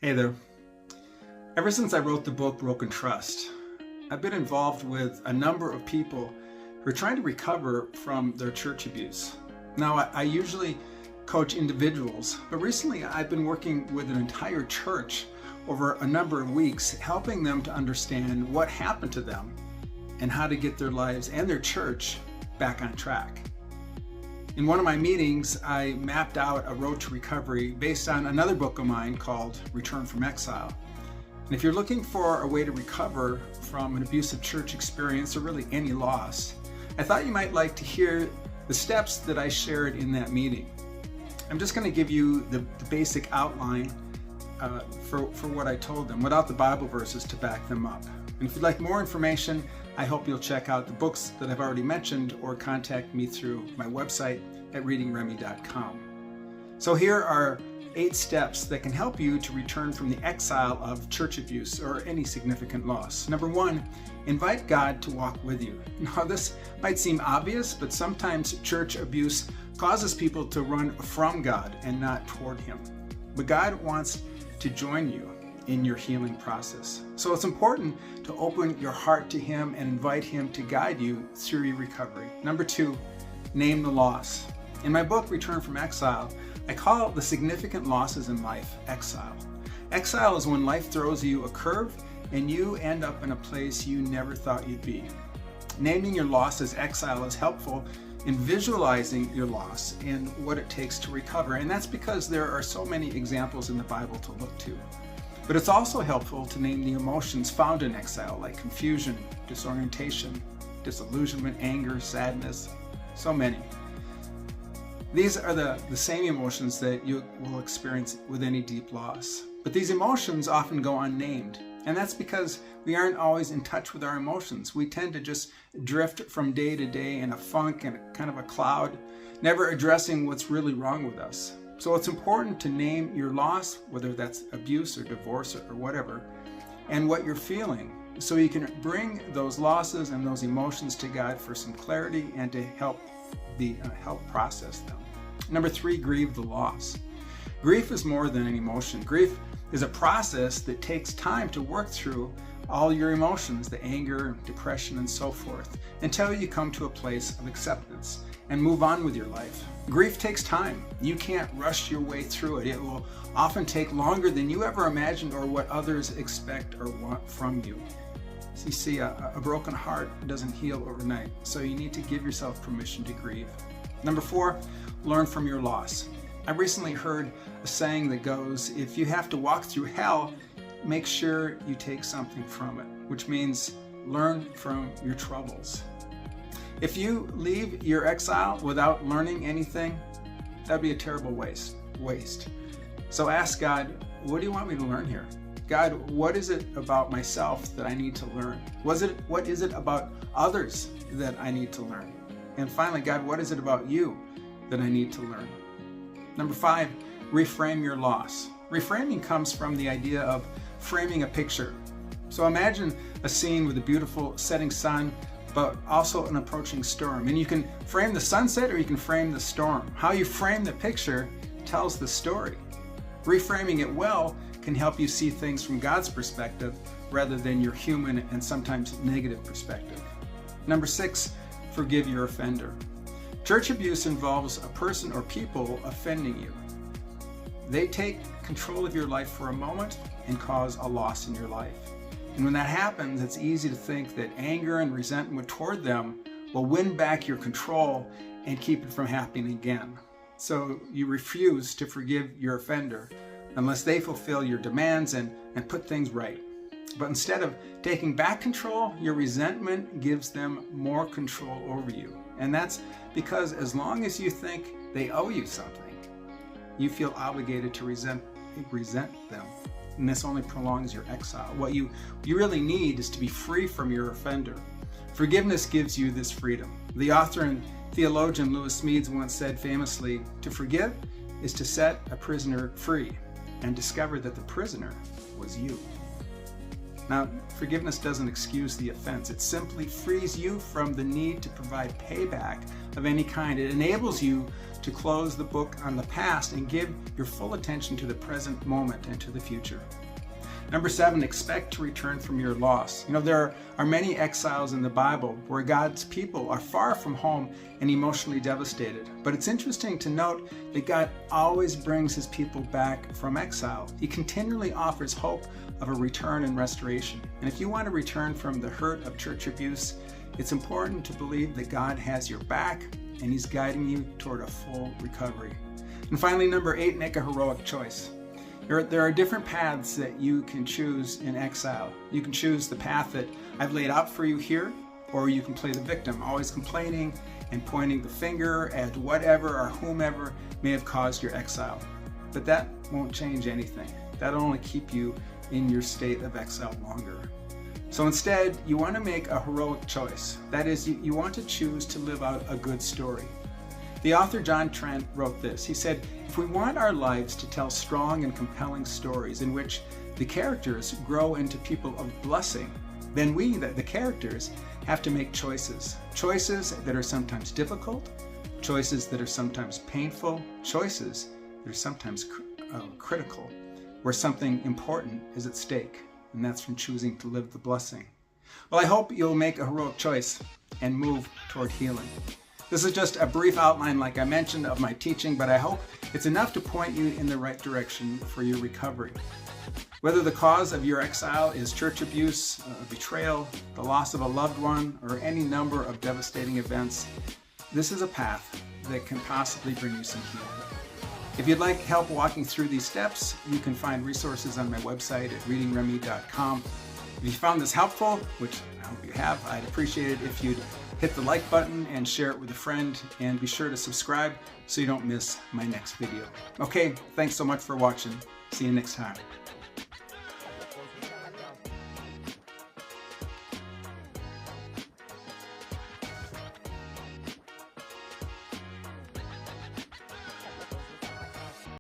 Hey there. Ever since I wrote the book Broken Trust, I've been involved with a number of people who are trying to recover from their church abuse. Now, I usually coach individuals, but recently I've been working with an entire church over a number of weeks, helping them to understand what happened to them and how to get their lives and their church back on track. In one of my meetings, I mapped out a road to recovery based on another book of mine called Return from Exile. And if you're looking for a way to recover from an abusive church experience or really any loss, I thought you might like to hear the steps that I shared in that meeting. I'm just going to give you the basic outline for what I told them without the Bible verses to back them up. And if you'd like more information, I hope you'll check out the books that I've already mentioned or contact me through my website at readingremy.com. So here are 8 steps that can help you to return from the exile of church abuse or any significant loss. Number 1, invite God to walk with you. Now this might seem obvious, but sometimes church abuse causes people to run from God and not toward Him. But God wants to join you in your healing process. So it's important to open your heart to Him and invite Him to guide you through your recovery. Number 2, name the loss. In my book, Return from Exile, I call the significant losses in life exile. Exile is when life throws you a curve and you end up in a place you never thought you'd be. Naming your loss as exile is helpful in visualizing your loss and what it takes to recover. And that's because there are so many examples in the Bible to look to. But it's also helpful to name the emotions found in exile, like confusion, disorientation, disillusionment, anger, sadness, so many. These are the same emotions that you will experience with any deep loss. But these emotions often go unnamed. And that's because we aren't always in touch with our emotions. We tend to just drift from day to day in a funk and kind of a cloud, never addressing what's really wrong with us. So it's important to name your loss, whether that's abuse or divorce or whatever, and what you're feeling, so you can bring those losses and those emotions to God for some clarity and to help process them. Number 3, grieve the loss. Grief is more than an emotion. Grief is a process that takes time to work through all your emotions, the anger, depression, and so forth, until you come to a place of acceptance and move on with your life. Grief takes time. You can't rush your way through it. It will often take longer than you ever imagined or what others expect or want from you. So you see, a broken heart doesn't heal overnight, so you need to give yourself permission to grieve. Number 4, learn from your loss. I recently heard a saying that goes, if you have to walk through hell, make sure you take something from it, which means learn from your troubles. If you leave your exile without learning anything, that'd be a terrible waste. So ask God, what do you want me to learn here? God, what is it about myself that I need to learn? What is it about others that I need to learn? And finally, God, what is it about you that I need to learn? Number 5, reframe your loss. Reframing comes from the idea of framing a picture. So imagine a scene with a beautiful setting sun, but also an approaching storm. And you can frame the sunset or you can frame the storm. How you frame the picture tells the story. Reframing it well can help you see things from God's perspective rather than your human and sometimes negative perspective. Number 6, forgive your offender. Church abuse involves a person or people offending you. They take control of your life for a moment and cause a loss in your life. And when that happens, it's easy to think that anger and resentment toward them will win back your control and keep it from happening again. So you refuse to forgive your offender unless they fulfill your demands and put things right. But instead of taking back control, your resentment gives them more control over you. And that's because as long as you think they owe you something, you feel obligated to resent them. And this only prolongs your exile. What you really need is to be free from your offender. Forgiveness gives you this freedom. The author and theologian Lewis Smedes once said famously, to forgive is to set a prisoner free and discover that the prisoner was you. Now, forgiveness doesn't excuse the offense. It simply frees you from the need to provide payback of any kind. It enables you to close the book on the past and give your full attention to the present moment and to the future. Number 7, expect to return from your loss. There are many exiles in the Bible where God's people are far from home and emotionally devastated. But it's interesting to note that God always brings his people back from exile. He continually offers hope of a return and restoration. And if you want to return from the hurt of church abuse, it's important to believe that God has your back and he's guiding you toward a full recovery. And finally, number 8, make a heroic choice. There are different paths that you can choose in exile. You can choose the path that I've laid out for you here, or you can play the victim, always complaining and pointing the finger at whatever or whomever may have caused your exile. But that won't change anything. That'll only keep you in your state of exile longer. So instead, you want to make a heroic choice. That is, you want to choose to live out a good story. The author John Trent wrote this. He said, if we want our lives to tell strong and compelling stories in which the characters grow into people of blessing, then we, the characters, have to make choices. Choices that are sometimes difficult, choices that are sometimes painful, choices that are sometimes critical, where something important is at stake, and that's from choosing to live the blessing. Well, I hope you'll make a heroic choice and move toward healing. This is just a brief outline, like I mentioned, of my teaching, but I hope it's enough to point you in the right direction for your recovery. Whether the cause of your exile is church abuse, betrayal, the loss of a loved one, or any number of devastating events, this is a path that can possibly bring you some healing. If you'd like help walking through these steps, you can find resources on my website at readingremy.com. If you found this helpful, which I hope you have, I'd appreciate it if you'd hit the like button and share it with a friend, and be sure to subscribe so you don't miss my next video. Okay, thanks so much for watching. See you next time.